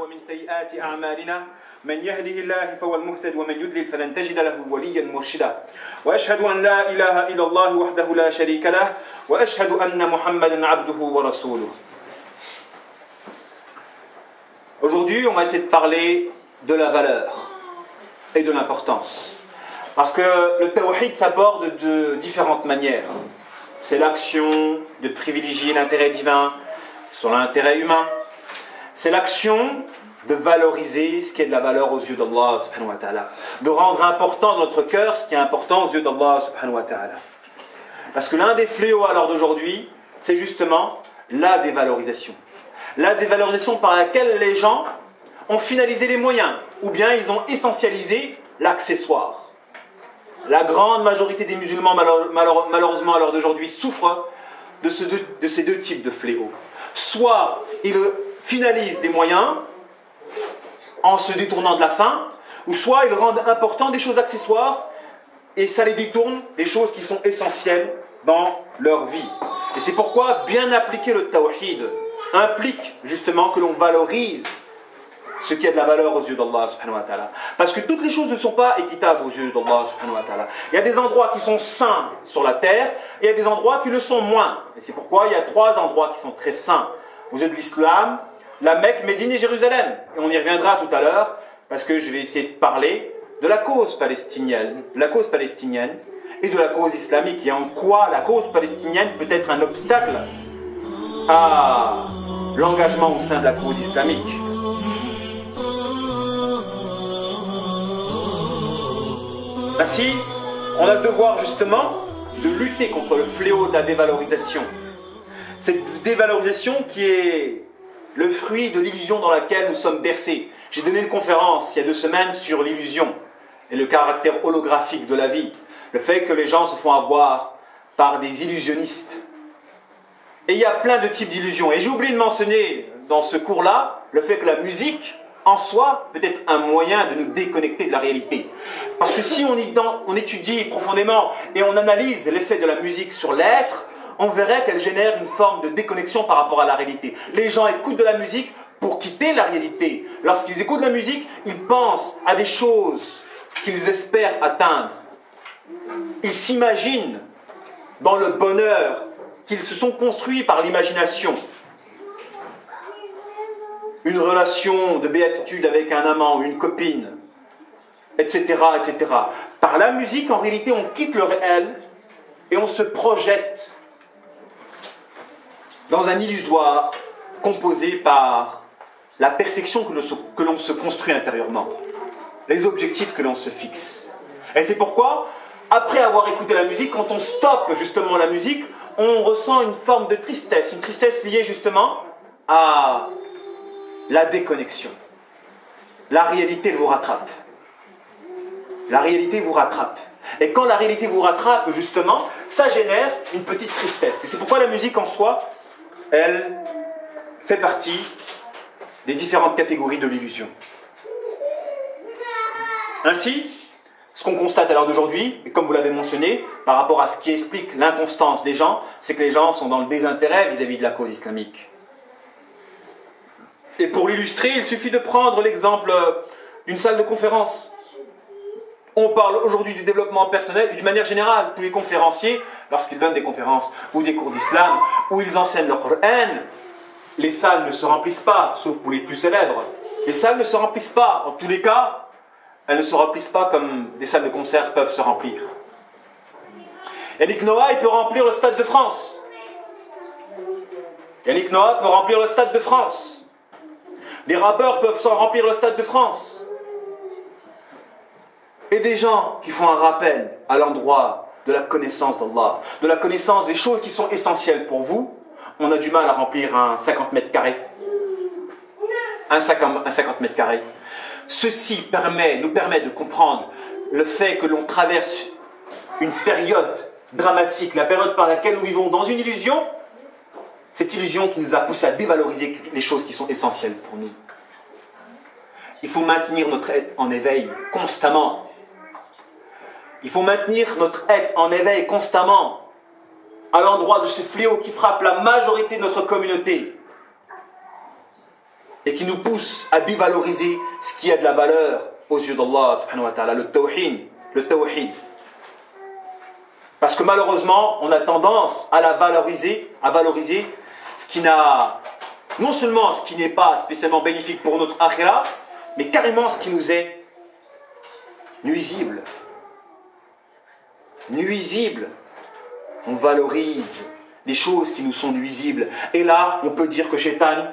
ومن سيئات أعمالنا من يهده الله فهو المهتد ومن يضلل فلن تجد له وليا مرشدا وأشهد أن لا إله إلا الله وحده لا شريك له وأشهد أن محمدا عبده ورسوله. Aujourd'hui, on va essayer de parler de la valeur et de l'importance. Parce que le tawhid s'aborde de différentes manières. C'est l'action de privilégier l'intérêt divin sur l'intérêt humain. C'est l'action de valoriser ce qui est de la valeur aux yeux d'Allah subhanahu wa ta'ala. De rendre important dans notre cœur ce qui est important aux yeux d'Allah subhanahu wa ta'ala. Parce que l'un des fléaux à l'heure d'aujourd'hui, c'est justement la dévalorisation. La dévalorisation par laquelle les gens ont finalisé les moyens, ou bien ils ont essentialisé l'accessoire. La grande majorité des musulmans, malheureusement à l'heure d'aujourd'hui, souffrent de ces deux types de fléaux. Soit ils finalisent des moyens en se détournant de la fin, ou soit ils rendent important des choses accessoires et ça les détourne des choses qui sont essentielles dans leur vie. Et c'est pourquoi bien appliquer le tawhid implique justement que l'on valorise ce qui a de la valeur aux yeux d'Allah subhanahu wa ta'ala. Parce que toutes les choses ne sont pas équitables aux yeux d'Allah subhanahu wa ta'ala. Il y a des endroits qui sont saints sur la terre et il y a des endroits qui le sont moins. Et c'est pourquoi il y a 3 endroits qui sont très saints aux yeux de l'islam: la Mecque, Médine et Jérusalem. Et on y reviendra tout à l'heure parce que je vais essayer de parler de la cause palestinienne, et de la cause islamique et en quoi la cause palestinienne peut être un obstacle à l'engagement au sein de la cause islamique. Ainsi, on a le devoir justement de lutter contre le fléau de la dévalorisation. Cette dévalorisation qui est le fruit de l'illusion dans laquelle nous sommes bercés. J'ai donné une conférence il y a 2 semaines sur l'illusion et le caractère holographique de la vie. Le fait que les gens se font avoir par des illusionnistes. Et il y a plein de types d'illusions. Et j'ai oublié de mentionner dans ce cours-là le fait que la musique, en soi, peut être un moyen de nous déconnecter de la réalité. Parce que si on étudie profondément et on analyse l'effet de la musique sur l'être, on verrait qu'elle génère une forme de déconnexion par rapport à la réalité. Les gens écoutent de la musique pour quitter la réalité. Lorsqu'ils écoutent de la musique, ils pensent à des choses qu'ils espèrent atteindre. Ils s'imaginent dans le bonheur qu'ils se sont construits par l'imagination. Une relation de béatitude avec un amant ou une copine, etc., etc. Par la musique, en réalité, on quitte le réel et on se projette dans un illusoire composé par la perfection que l'on se construit intérieurement, les objectifs que l'on se fixe. Et c'est pourquoi, après avoir écouté la musique, quand on stoppe justement la musique, on ressent une forme de tristesse, une tristesse liée justement à la déconnexion. La réalité vous rattrape. La réalité vous rattrape. Et quand la réalité vous rattrape, justement, ça génère une petite tristesse. Et c'est pourquoi la musique en soi, elle fait partie des différentes catégories de l'illusion. Ainsi, ce qu'on constate à l'heure d'aujourd'hui, et comme vous l'avez mentionné, par rapport à ce qui explique l'inconstance des gens, c'est que les gens sont dans le désintérêt vis-à-vis de la cause islamique. Et pour l'illustrer, il suffit de prendre l'exemple d'une salle de conférence. On parle aujourd'hui du développement personnel et d'une manière générale, tous les conférenciers, lorsqu'ils donnent des conférences ou des cours d'islam, où ils enseignent le Coran, les salles ne se remplissent pas, sauf pour les plus célèbres. Les salles ne se remplissent pas, en tous les cas, elles ne se remplissent pas comme des salles de concert peuvent se remplir. Yannick Noah, il peut remplir le Stade de France. Yannick Noah peut remplir le Stade de France. Des rappeurs peuvent remplir le Stade de France. Et des gens qui font un rappel à l'endroit de la connaissance d'Allah, de la connaissance des choses qui sont essentielles pour vous, on a du mal à remplir un 50 mètres carrés. Un 50 mètres carrés. Ceci nous permet de comprendre le fait que l'on traverse une période dramatique, la période par laquelle nous vivons dans une illusion, cette illusion qui nous a poussé à dévaloriser les choses qui sont essentielles pour nous. Il faut maintenir notre être en éveil constamment. Il faut maintenir notre être en éveil constamment à l'endroit de ce fléau qui frappe la majorité de notre communauté. et qui nous pousse à dévaloriser ce qui a de la valeur aux yeux d'Allah subhanahu wa ta'ala, le tawhid. Parce que malheureusement, on a tendance à valoriser ce qui n'a, non seulement ce qui n'est pas spécialement bénéfique pour notre akhira, mais carrément ce qui nous est nuisible. On valorise les choses qui nous sont nuisibles. Et là, on peut dire que Shaitan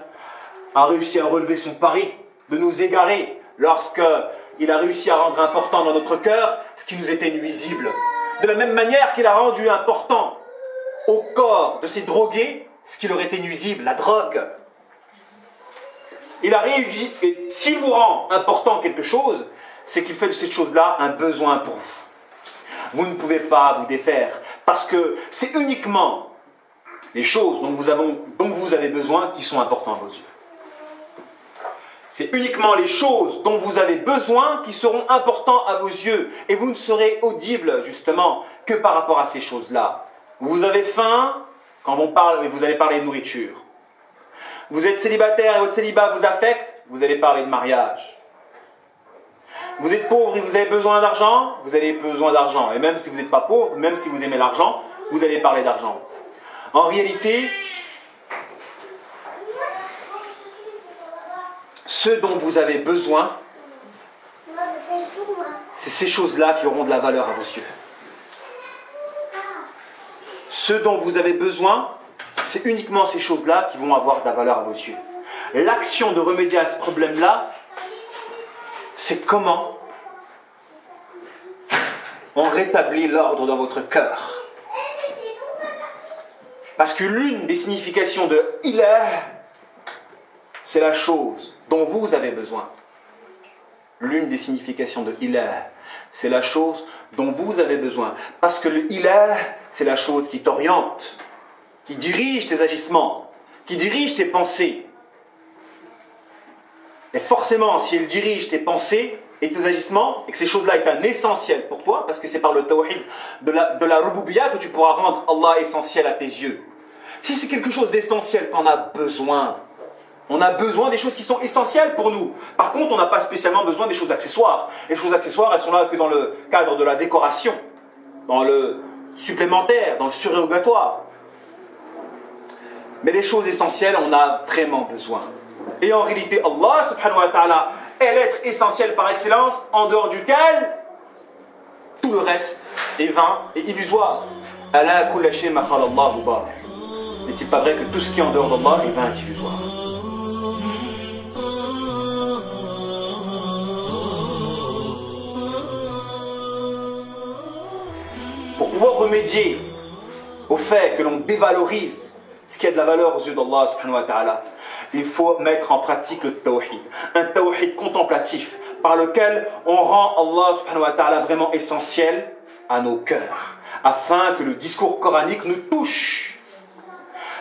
a réussi à relever son pari de nous égarer lorsqu'il a réussi à rendre important dans notre cœur ce qui nous était nuisible. De la même manière qu'il a rendu important au corps de ces drogués ce qui leur était nuisible, la drogue. Il a réussi, et s'il vous rend important quelque chose, c'est qu'il fait de cette chose-là un besoin pour vous. Vous ne pouvez pas vous défaire, parce que c'est uniquement les choses dont vous avez besoin qui sont importantes à vos yeux. C'est uniquement les choses dont vous avez besoin qui seront importantes à vos yeux. Et vous ne serez audible, justement, que par rapport à ces choses-là. Vous avez faim, quand on parle, vous allez parler de nourriture. Vous êtes célibataire et votre célibat vous affecte, vous allez parler de mariage. Vous êtes pauvre et vous avez besoin d'argent, vous avez besoin d'argent. Et même si vous n'êtes pas pauvre, même si vous aimez l'argent, vous allez parler d'argent. En réalité, ce dont vous avez besoin, c'est ces choses-là qui auront de la valeur à vos yeux. Ce dont vous avez besoin, c'est uniquement ces choses-là qui vont avoir de la valeur à vos yeux. L'action de remédier à ce problème-là, c'est comment on rétablit l'ordre dans votre cœur. Parce que l'une des significations de « ilah », c'est la chose dont vous avez besoin. L'une des significations de « ilah », c'est la chose dont vous avez besoin. Parce que le « ilah », c'est la chose qui t'oriente, qui dirige tes agissements, qui dirige tes pensées. Et forcément, si elle dirige tes pensées et tes agissements, et que ces choses-là est un essentiel pour toi, parce que c'est par le tawhid de la rububiyya que tu pourras rendre Allah essentiel à tes yeux. Si c'est quelque chose d'essentiel qu'on a besoin, on a besoin des choses qui sont essentielles pour nous. Par contre, on n'a pas spécialement besoin des choses accessoires. Les choses accessoires, elles sont là que dans le cadre de la décoration, dans le supplémentaire, dans le surérogatoire. Mais les choses essentielles, on a vraiment besoin. Et en réalité, Allah subhanahu wa ta'ala est l'être essentiel par excellence, en dehors duquel tout le reste est vain et illusoire. Ala kulla shay ma khala Allahu batil. N'est-il pas vrai que tout ce qui est en dehors d'Allah est vain et illusoire? Pour pouvoir remédier au fait que l'on dévalorise ce qui a de la valeur aux yeux d'Allah subhanahu wa ta'ala, il faut mettre en pratique le tawhid. Un tawhid contemplatif par lequel on rend Allah subhanahu wa ta'ala vraiment essentiel à nos cœurs, afin que le discours coranique nous touche.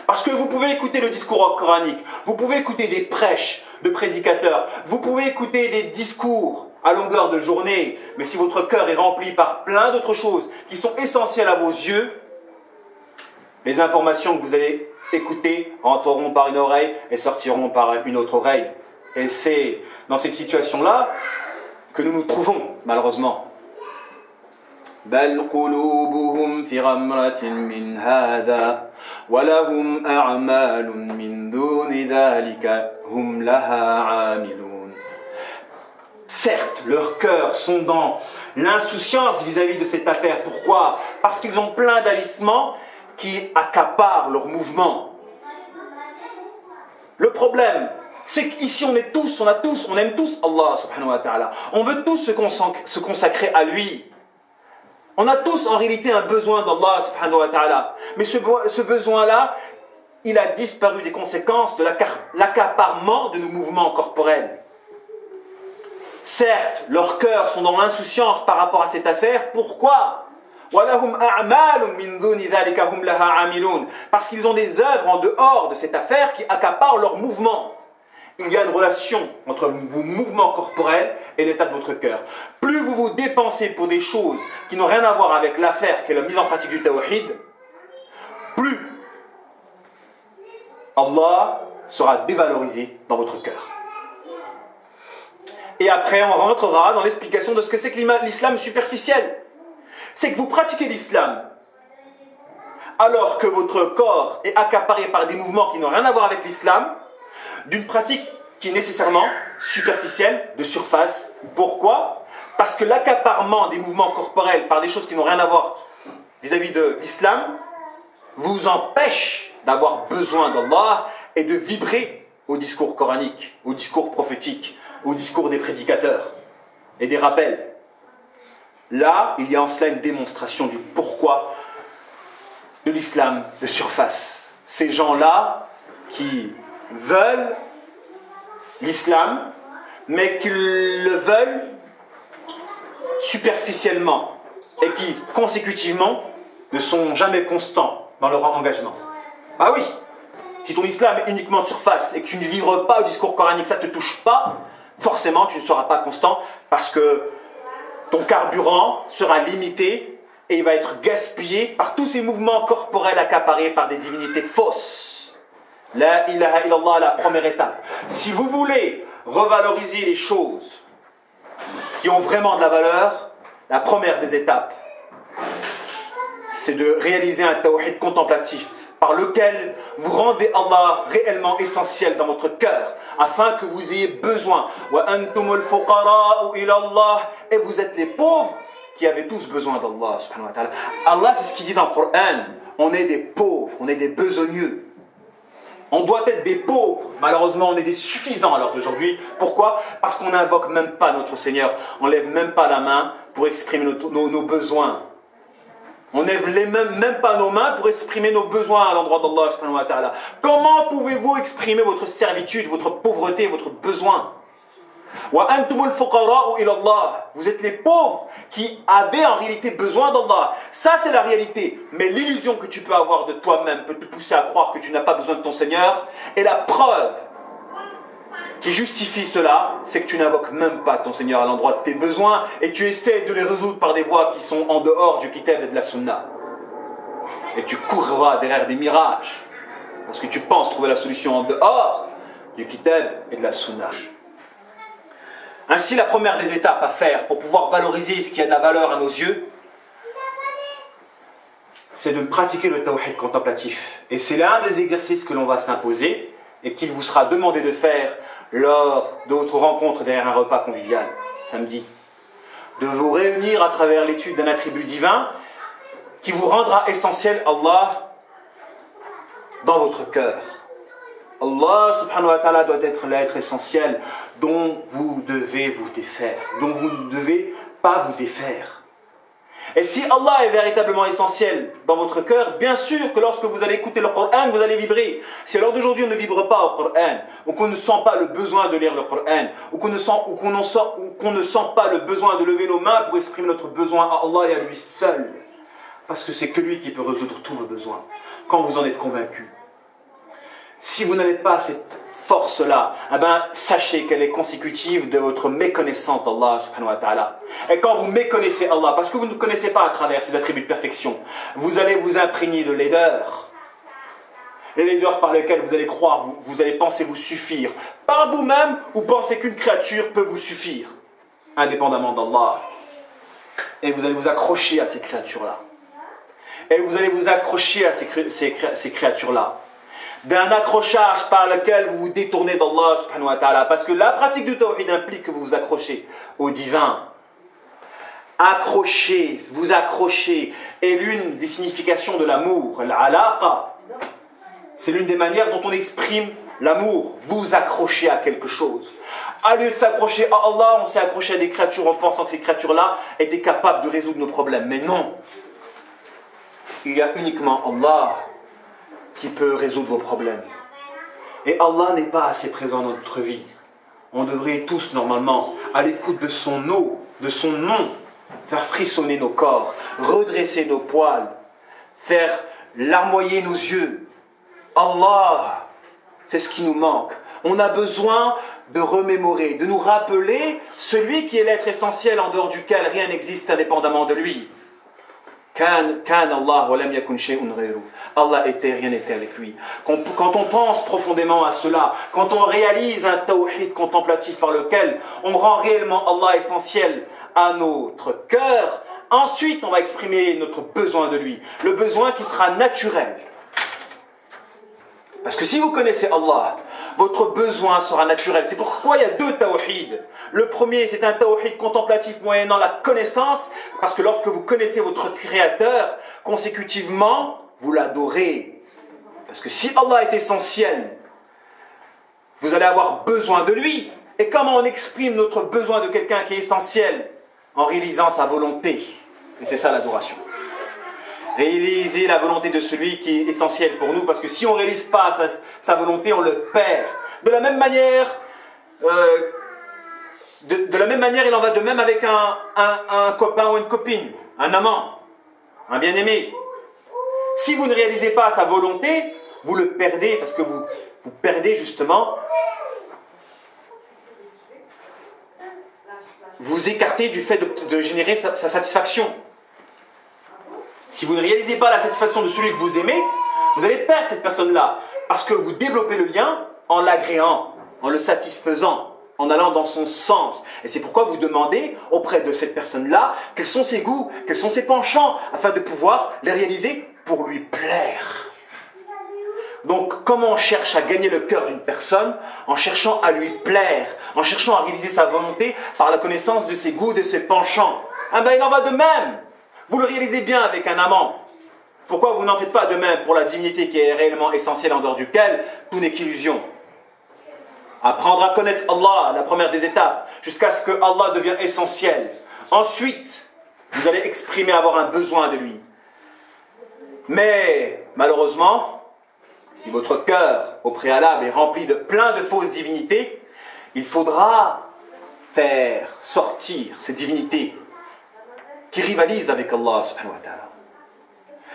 Parce que vous pouvez écouter le discours coranique, vous pouvez écouter des prêches de prédicateurs, vous pouvez écouter des discours à longueur de journée, mais si votre cœur est rempli par plein d'autres choses qui sont essentielles à vos yeux, les informations que vous allez écouter rentreront par une oreille et sortiront par une autre oreille. Et c'est dans cette situation-là que nous nous trouvons, malheureusement. بل قلوبهم في غمرة من هذا ولهم أعمال من دون ذلك هم لها عاملون. Certes, leurs cœurs sont dans l'insouciance vis-à-vis de cette affaire. Pourquoi? Parce qu'ils ont plein d'agissements qui accaparent leur mouvement. Le problème, c'est qu'ici on aime tous Allah subhanahu wa ta'ala. On veut tous se consacrer à lui. On a tous en réalité un besoin d'Allah subhanahu wa ta'ala. Mais ce besoin-là, il a disparu des conséquences de l'accaparement de nos mouvements corporels. Certes, leurs cœurs sont dans l'insouciance par rapport à cette affaire. Pourquoi? Parce qu'ils ont des œuvres en dehors de cette affaire qui accaparent leurs mouvements. Il y a une relation entre vos mouvements corporels et l'état de votre cœur. Plus vous vous dépensez pour des choses qui n'ont rien à voir avec l'affaire qui est la mise en pratique du tawhid, plus Allah sera dévalorisé dans votre cœur. Et après, on rentrera dans l'explication de ce que c'est que l'islam superficiel. C'est que vous pratiquez l'islam alors que votre corps est accaparé par des mouvements qui n'ont rien à voir avec l'islam, d'une pratique qui est nécessairement superficielle, de surface. Pourquoi? Parce que l'accaparement des mouvements corporels par des choses qui n'ont rien à voir vis-à-vis de l'islam vous empêche d'avoir besoin d'Allah et de vibrer au discours coranique, au discours prophétique, au discours des prédicateurs et des rappels. Là, il y a en cela une démonstration du pourquoi de l'islam de surface. Ces gens-là qui veulent l'islam, mais qui le veulent superficiellement et qui, consécutivement, ne sont jamais constants dans leur engagement. Ah oui, si ton islam est uniquement de surface et que tu ne vibres pas au discours coranique, ça ne te touche pas, forcément tu ne seras pas constant parce que ton carburant sera limité et il va être gaspillé par tous ces mouvements corporels accaparés par des divinités fausses. La ilaha illallah, la première étape. Si vous voulez revaloriser les choses qui ont vraiment de la valeur, la première des étapes, c'est de réaliser un tawhid contemplatif par lequel vous rendez Allah réellement essentiel dans votre cœur afin que vous ayez besoin. Et vous êtes les pauvres qui avaient tous besoin d'Allah subhanahu wa ta'ala. Allah, c'est ce qu'il dit dans le Coran. On est des pauvres, on est des besogneux. On doit être des pauvres. Malheureusement, on est des suffisants à l'heure d'aujourd'hui. Pourquoi? Parce qu'on n'invoque même pas notre Seigneur. On ne lève même pas la main pour exprimer nos besoins. On ne lève même pas nos mains pour exprimer nos besoins à l'endroit d'Allah subhanahu wa ta'ala. Comment pouvez-vous exprimer votre servitude, votre pauvreté, votre besoin? Vous êtes les pauvres qui avaient en réalité besoin d'Allah. Ça, c'est la réalité. Mais l'illusion que tu peux avoir de toi-même peut te pousser à croire que tu n'as pas besoin de ton Seigneur. Et la preuve qui justifie cela, c'est que tu n'invoques même pas ton Seigneur à l'endroit de tes besoins et tu essaies de les résoudre par des voies qui sont en dehors du kitab et de la sunna. Et tu courras derrière des mirages parce que tu penses trouver la solution en dehors du kitab et de la sunna. Ainsi, la première des étapes à faire pour pouvoir valoriser ce qui a de la valeur à nos yeux, c'est de pratiquer le tawhid contemplatif. Et c'est l'un des exercices que l'on va s'imposer et qu'il vous sera demandé de faire lors de votre rencontre derrière un repas convivial, samedi. De vous réunir à travers l'étude d'un attribut divin qui vous rendra essentiel Allah dans votre cœur. Allah subhanahu wa ta'ala doit être l'être essentiel dont vous devez vous défaire, dont vous ne devez pas vous défaire. Et si Allah est véritablement essentiel dans votre cœur, bien sûr que lorsque vous allez écouter le Coran, vous allez vibrer. Si à l'heure d'aujourd'hui on ne vibre pas au Coran, ou qu'on ne sent pas le besoin de lire le Coran, ou qu'on ne sent pas le besoin de lever nos mains pour exprimer notre besoin à Allah et à lui seul, parce que c'est que lui qui peut résoudre tous vos besoins, quand vous en êtes convaincu. Si vous n'avez pas cette force-là, eh ben, sachez qu'elle est consécutive de votre méconnaissance d'Allah subhanahu wa ta'ala. Et quand vous méconnaissez Allah, parce que vous ne connaissez pas à travers ses attributs de perfection, vous allez vous imprégner de laideur. Les laideurs par lesquelles vous allez croire, vous allez penser vous suffire. Par vous-même, ou pensez qu'une créature peut vous suffire, indépendamment d'Allah. Et vous allez vous accrocher à ces créatures-là. Et vous allez vous accrocher à ces créatures-là. D'un accrochage par lequel vous vous détournez d'Allah subhanahu wa ta'ala. Parce que la pratique du tawhid implique que vous vous accrochez au divin. Accrocher, vous accrocher est l'une des significations de l'amour. L'alaqa. C'est l'une des manières dont on exprime l'amour. Vous accrochez à quelque chose. À lieu de s'accrocher à Allah, on s'est accroché à des créatures en pensant que ces créatures-là étaient capables de résoudre nos problèmes. Mais non. Il y a uniquement Allah qui peut résoudre vos problèmes. Et Allah n'est pas assez présent dans notre vie. On devrait tous, normalement, à l'écoute de son nom, faire frissonner nos corps, redresser nos poils, faire larmoyer nos yeux. Allah, c'est ce qui nous manque. On a besoin de remémorer, de nous rappeler celui qui est l'être essentiel en dehors duquel rien n'existe indépendamment de lui. Allah était, rien n'était avec lui. Quand on pense profondément à cela, quand on réalise un tawhid contemplatif par lequel on rend réellement Allah essentiel à notre cœur, ensuite on va exprimer notre besoin de lui, le besoin qui sera naturel. Parce que si vous connaissez Allah, votre besoin sera naturel. C'est pourquoi il y a deux tawhid. Le premier, c'est un tawhid contemplatif moyennant la connaissance, parce que lorsque vous connaissez votre Créateur, consécutivement, vous l'adorez. Parce que si Allah est essentiel, vous allez avoir besoin de lui. Et comment on exprime notre besoin de quelqu'un qui est essentiel? En réalisant sa volonté. Et c'est ça l'adoration. Réaliser la volonté de celui qui est essentiel pour nous, parce que si on ne réalise pas sa volonté, on le perd. De la même manière, il en va de même avec un copain ou une copine, un amant, un bien-aimé. Si vous ne réalisez pas sa volonté, vous le perdez, parce que vous perdez justement, vous écartez du fait de générer sa satisfaction. Si vous ne réalisez pas la satisfaction de celui que vous aimez, vous allez perdre cette personne-là. Parce que vous développez le lien en l'agréant, en le satisfaisant, en allant dans son sens. Et c'est pourquoi vous demandez auprès de cette personne-là quels sont ses goûts, quels sont ses penchants, afin de pouvoir les réaliser pour lui plaire. Donc, comment on cherche à gagner le cœur d'une personne? En cherchant à lui plaire, en cherchant à réaliser sa volonté par la connaissance de ses goûts, de ses penchants. Ah ben, il en va de même. Vous le réalisez bien avec un amant. Pourquoi vous n'en faites pas de même pour la divinité qui est réellement essentielle en dehors duquel tout n'est qu'illusion? Apprendre à connaître Allah, la première des étapes, jusqu'à ce que Allah devienne essentiel. Ensuite, vous allez exprimer avoir un besoin de lui. Mais, malheureusement, si votre cœur, au préalable, est rempli de plein de fausses divinités, il faudra faire sortir ces divinités qui rivalisent avec Allah subhanahu wa ta'ala.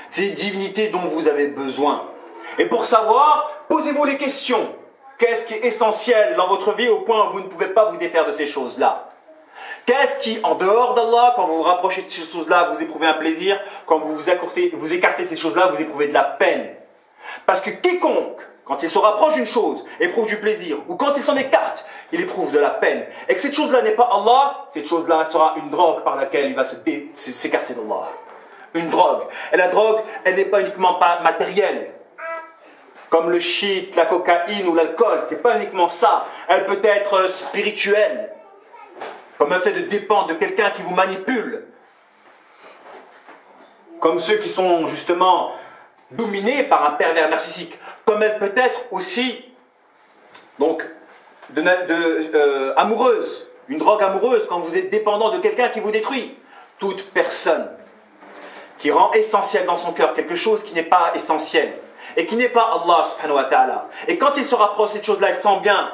Ces divinités dont vous avez besoin. Et pour savoir, posez-vous les questions. Qu'est-ce qui est essentiel dans votre vie au point où vous ne pouvez pas vous défaire de ces choses-là? Qu'est-ce qui, en dehors d'Allah, quand vous vous rapprochez de ces choses-là, vous éprouvez un plaisir? Quand vous écartez de ces choses-là, vous éprouvez de la peine. Parce que quiconque, quand il se rapproche d'une chose, éprouve du plaisir, ou quand il s'en écarte, il éprouve de la peine. Et que cette chose-là n'est pas Allah, cette chose-là sera une drogue par laquelle il va s'écarter d'Allah. Une drogue. Et la drogue, elle n'est pas uniquement pas matérielle. Comme le shit, la cocaïne ou l'alcool, c'est pas uniquement ça. Elle peut être spirituelle. Comme un fait de dépendre de quelqu'un qui vous manipule. Comme ceux qui sont justement dominés par un pervers narcissique. Comme elle peut être aussi donc amoureuse, une drogue amoureuse quand vous êtes dépendant de quelqu'un qui vous détruit. Toute personne qui rend essentiel dans son cœur quelque chose qui n'est pas essentiel et qui n'est pas Allah subhanahu wa ta'ala. Et quand il se rapproche de cette chose-là, il sent bien.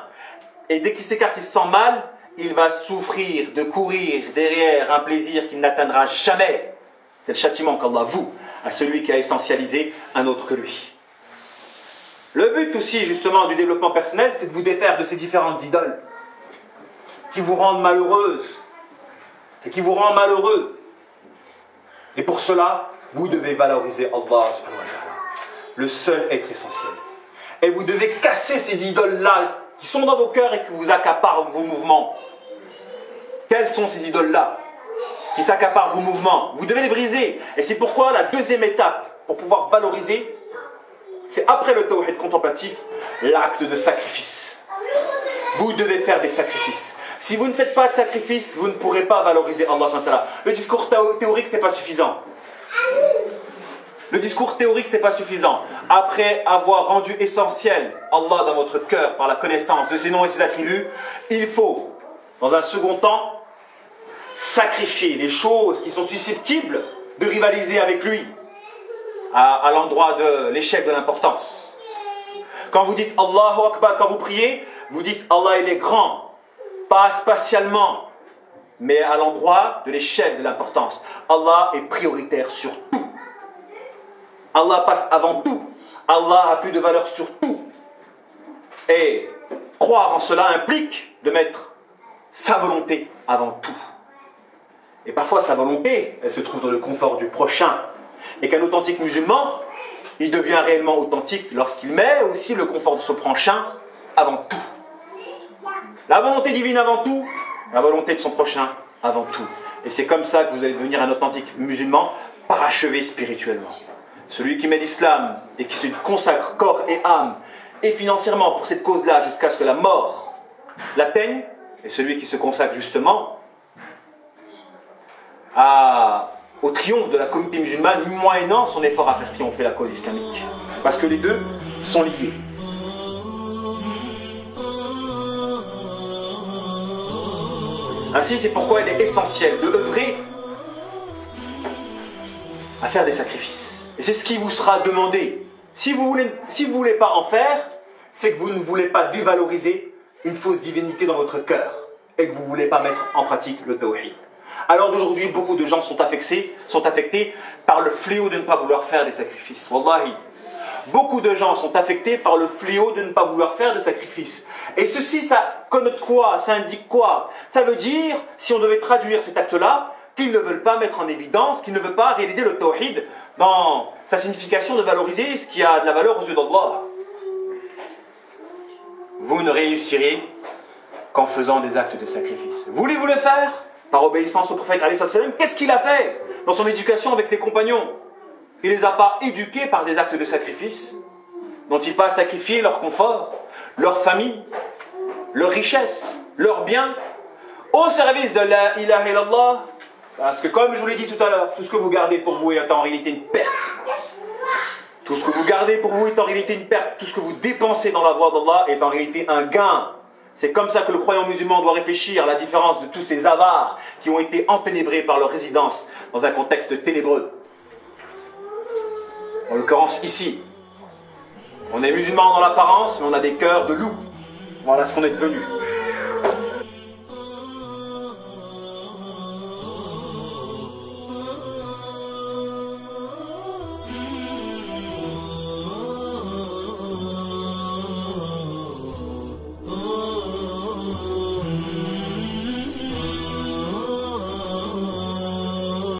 Et dès qu'il s'écarte, il se sent mal, il va souffrir de courir derrière un plaisir qu'il n'atteindra jamais. C'est le châtiment qu'Allah voue à celui qui a essentialisé un autre que lui. Le but aussi, justement, du développement personnel, c'est de vous défaire de ces différentes idoles qui vous rendent malheureuses et qui vous rendent malheureux. Et pour cela, vous devez valoriser Allah subhanahu wa ta'ala, le seul être essentiel. Et vous devez casser ces idoles-là qui sont dans vos cœurs et qui vous accaparent vos mouvements. Quelles sont ces idoles-là qui s'accaparent vos mouvements? Vous devez les briser. Et c'est pourquoi la deuxième étape pour pouvoir valoriser, c'est après le tawhid contemplatif, l'acte de sacrifice. Vous devez faire des sacrifices. Si vous ne faites pas de sacrifice, vous ne pourrez pas valoriser Allah subhanahu wa ta'ala. Le discours théorique, c'est pas suffisant. Le discours théorique, c'est pas suffisant. Après avoir rendu essentiel Allah dans votre cœur par la connaissance de ses noms et ses attributs, il faut, dans un second temps, sacrifier les choses qui sont susceptibles de rivaliser avec lui à l'endroit de l'échelle de l'importance. Quand vous dites Allahu Akbar, quand vous priez, vous dites Allah il est grand, pas spatialement, mais à l'endroit de l'échelle de l'importance. Allah est prioritaire sur tout. Allah passe avant tout. Allah a plus de valeur sur tout. Et croire en cela implique de mettre sa volonté avant tout. Et parfois sa volonté, elle se trouve dans le confort du prochain, Et qu'un authentique musulman, il devient réellement authentique lorsqu'il met aussi le confort de son prochain avant tout. La volonté divine avant tout, la volonté de son prochain avant tout. Et c'est comme ça que vous allez devenir un authentique musulman parachevé spirituellement. Celui qui met l'islam et qui se consacre corps et âme et financièrement pour cette cause-là jusqu'à ce que la mort l'atteigne, et celui qui se consacre justement au triomphe de la communauté musulmane, moyennant son effort à faire triompher la cause islamique. Parce que les deux sont liés. Ainsi, c'est pourquoi il est essentiel de œuvrer à faire des sacrifices. Et c'est ce qui vous sera demandé. Si vous voulez pas en faire, c'est que vous ne voulez pas dévaloriser une fausse divinité dans votre cœur et que vous ne voulez pas mettre en pratique le tawhid. Alors d'aujourd'hui, beaucoup de gens sont affectés par le fléau de ne pas vouloir faire des sacrifices. Wallahi. Beaucoup de gens sont affectés par le fléau de ne pas vouloir faire de sacrifices. Et ceci, ça connote quoi? Ça indique quoi? Ça veut dire, si on devait traduire cet acte-là, qu'ils ne veulent pas mettre en évidence, qu'ils ne veulent pas réaliser le tawhid dans sa signification de valoriser ce qui a de la valeur aux yeux d'Allah. Vous ne réussirez qu'en faisant des actes de sacrifice. Voulez-vous le faire? Par obéissance au prophète, qu'est-ce qu'il a fait dans son éducation avec les compagnons? Il ne les a pas éduqués par des actes de sacrifice. N'ont-ils pas sacrifié leur confort, leur famille, leur richesse, leurs biens au service de la ilaha illallah? Parce que comme je vous l'ai dit tout à l'heure, tout ce que vous gardez pour vous est en réalité une perte. Tout ce que vous gardez pour vous est en réalité une perte. Tout ce que vous dépensez dans la voie d'Allah est en réalité un gain. C'est comme ça que le croyant musulman doit réfléchir à la différence de tous ces avares qui ont été enténébrés par leur résidence dans un contexte ténébreux. En l'occurrence ici, on est musulman dans l'apparence, mais on a des cœurs de loup. Voilà ce qu'on est devenu.